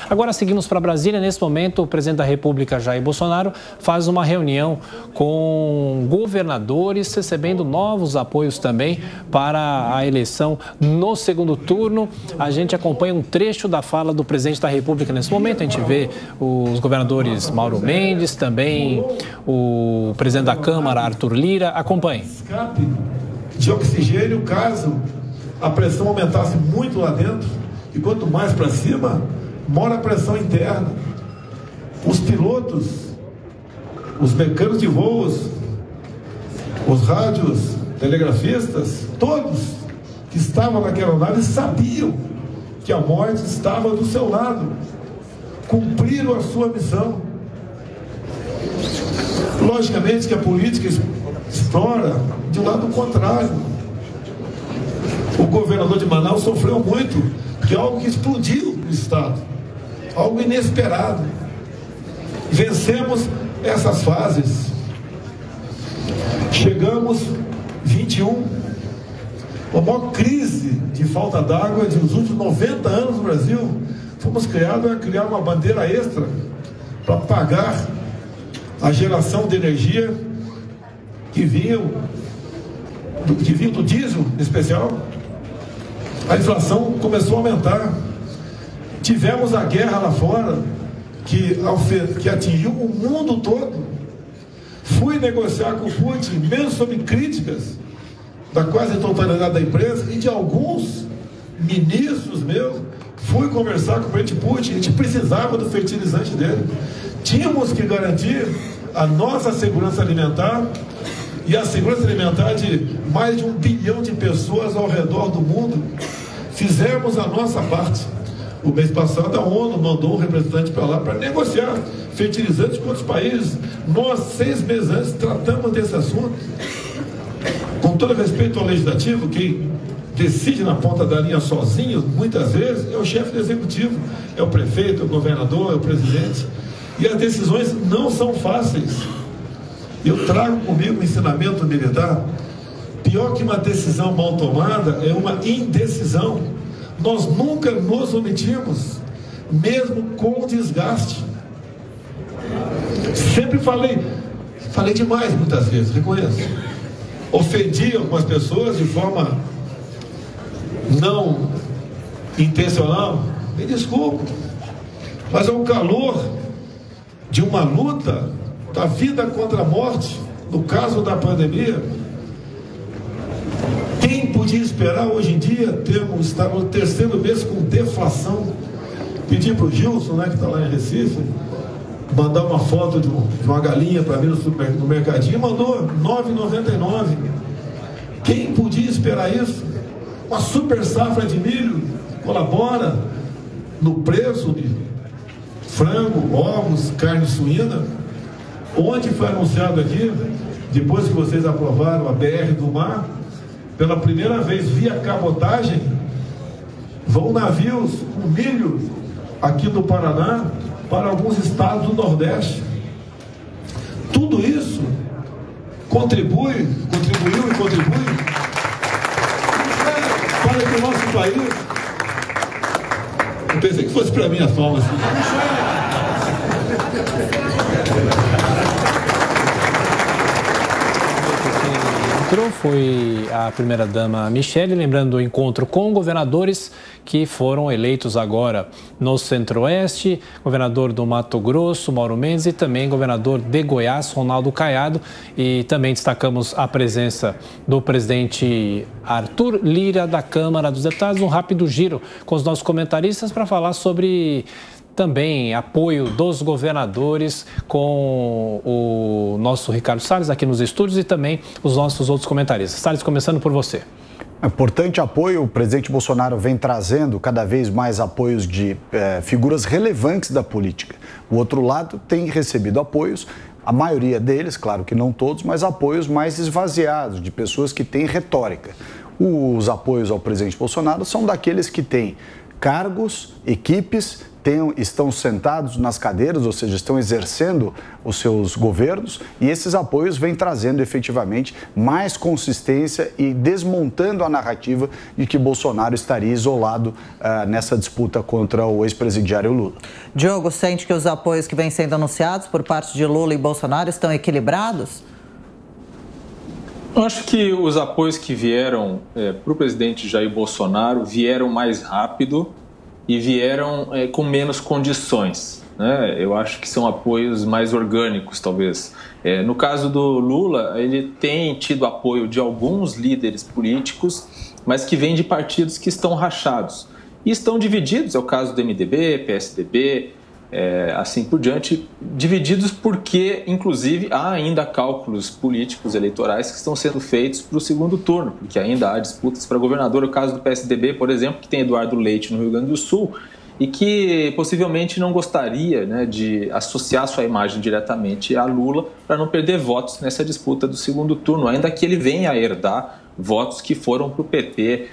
Agora seguimos para Brasília. Nesse momento, o presidente da República, Jair Bolsonaro, faz uma reunião com governadores, recebendo novos apoios também para a eleição no segundo turno. A gente acompanha um trecho da fala do presidente da República nesse momento. A gente vê os governadores Mauro Mendes, também o presidente da Câmara, Arthur Lira. Acompanhe. Escape de oxigênio caso a pressão aumentasse muito lá dentro, e quanto mais para cima, maior a pressão interna. Os pilotos, os mecânicos de voos, os rádios, telegrafistas, todos que estavam naquela aeronave sabiam que a morte estava do seu lado, cumpriram a sua missão. Logicamente que a política explora de um lado contrário. O governador de Manaus sofreu muito, que é algo que explodiu no estado, algo inesperado. Vencemos essas fases. Chegamos 21, a maior crise de falta d'água dos últimos 90 anos no Brasil. Fomos criados a criar uma bandeira extra para pagar a geração de energia que vinha do diesel em especial. A inflação começou a aumentar. Tivemos a guerra lá fora, que atingiu o mundo todo. Fui negociar com o Putin, mesmo sob críticas da quase totalidade da empresa e de alguns ministros meus. Fui conversar com o presidente Putin, a gente precisava do fertilizante dele. Tínhamos que garantir a nossa segurança alimentar e a segurança alimentar de mais de 1 bilhão de pessoas ao redor do mundo. Fizemos a nossa parte. O mês passado a ONU mandou um representante para lá para negociar fertilizantes com outros países. Nós, 6 meses antes, tratamos desse assunto. Com todo respeito ao legislativo, quem decide na ponta da linha sozinho, muitas vezes, é o chefe do executivo, é o prefeito, é o governador, é o presidente. E as decisões não são fáceis. Eu trago comigo um ensinamento militar. Pior que uma decisão mal tomada é uma indecisão. Nós nunca nos omitimos, mesmo com desgaste. Sempre falei demais muitas vezes, reconheço. Ofendi algumas pessoas de forma não intencional, me desculpo, mas é o calor de uma luta da vida contra a morte, no caso da pandemia. Quem podia esperar hoje em dia estar no terceiro mês com deflação? Pedi para o Gilson, né, que está lá em Recife, mandar uma foto de uma galinha para mim no mercadinho, mandou R$ 9,99. Quem podia esperar isso? Uma super safra de milho colabora no preço de frango, ovos, carne suína. Ontem foi anunciado aqui, depois que vocês aprovaram a BR do Mar, pela primeira vez via cabotagem, vão navios com milho aqui do Paraná para alguns estados do Nordeste. Tudo isso contribuiu e contribui para que o nosso país... Eu pensei que fosse para mim a fala assim. Foi a primeira-dama Michele, lembrando do encontro com governadores que foram eleitos agora no Centro-Oeste, governador do Mato Grosso, Mauro Mendes, e também governador de Goiás, Ronaldo Caiado. E também destacamos a presença do presidente Arthur Lira, da Câmara dos Deputados. Um rápido giro com os nossos comentaristas para falar sobre... também apoio dos governadores com o nosso Ricardo Salles aqui nos estúdios e também os nossos outros comentaristas. Salles, começando por você. Importante apoio, o presidente Bolsonaro vem trazendo cada vez mais apoios de figuras relevantes da política. O outro lado tem recebido apoios, a maioria deles, claro que não todos, mas apoios mais esvaziados, de pessoas que têm retórica. Os apoios ao presidente Bolsonaro são daqueles que têm cargos, equipes, estão sentados nas cadeiras, ou seja, estão exercendo os seus governos, e esses apoios vêm trazendo efetivamente mais consistência e desmontando a narrativa de que Bolsonaro estaria isolado nessa disputa contra o ex-presidiário Lula. Diogo, sente que os apoios que vêm sendo anunciados por parte de Lula e Bolsonaro estão equilibrados? Eu acho que os apoios que vieram para o presidente Jair Bolsonaro vieram mais rápido e vieram com menos condições, né? Eu acho que são apoios mais orgânicos, talvez. No caso do Lula, ele tem tido apoio de alguns líderes políticos, mas que vêm de partidos que estão rachados. E estão divididos, é o caso do MDB, PSDB, assim por diante, divididos porque, inclusive, há ainda cálculos políticos eleitorais que estão sendo feitos para o segundo turno, porque ainda há disputas para governador. O caso do PSDB, por exemplo, que tem Eduardo Leite no Rio Grande do Sul e que possivelmente não gostaria, né, de associar sua imagem diretamente a Lula para não perder votos nessa disputa do segundo turno, ainda que ele venha a herdar votos que foram para o PT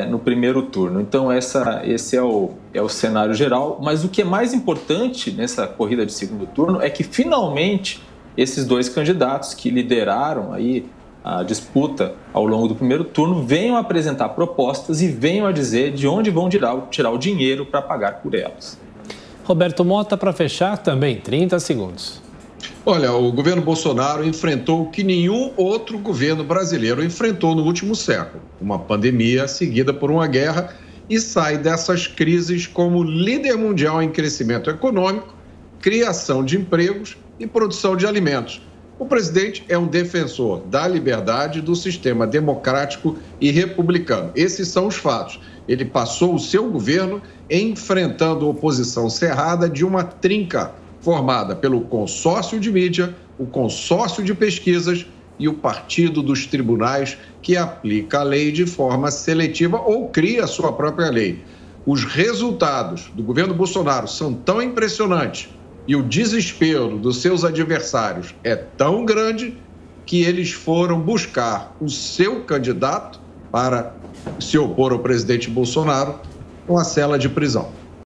no primeiro turno. Então esse é o cenário geral, mas o que é mais importante nessa corrida de segundo turno é que finalmente esses dois candidatos que lideraram aí a disputa ao longo do primeiro turno venham apresentar propostas e venham a dizer de onde vão tirar o dinheiro para pagar por elas. Roberto Mota, para fechar também, 30 segundos. Olha, o governo Bolsonaro enfrentou o que nenhum outro governo brasileiro enfrentou no último século, uma pandemia seguida por uma guerra, e sai dessas crises como líder mundial em crescimento econômico, criação de empregos e produção de alimentos. O presidente é um defensor da liberdade, do sistema democrático e republicano. Esses são os fatos. Ele passou o seu governo enfrentando oposição cerrada de uma trinca formada pelo consórcio de mídia, o consórcio de pesquisas e o partido dos tribunais, que aplica a lei de forma seletiva ou cria a sua própria lei. Os resultados do governo Bolsonaro são tão impressionantes e o desespero dos seus adversários é tão grande que eles foram buscar o seu candidato para se opor ao presidente Bolsonaro numa cela de prisão.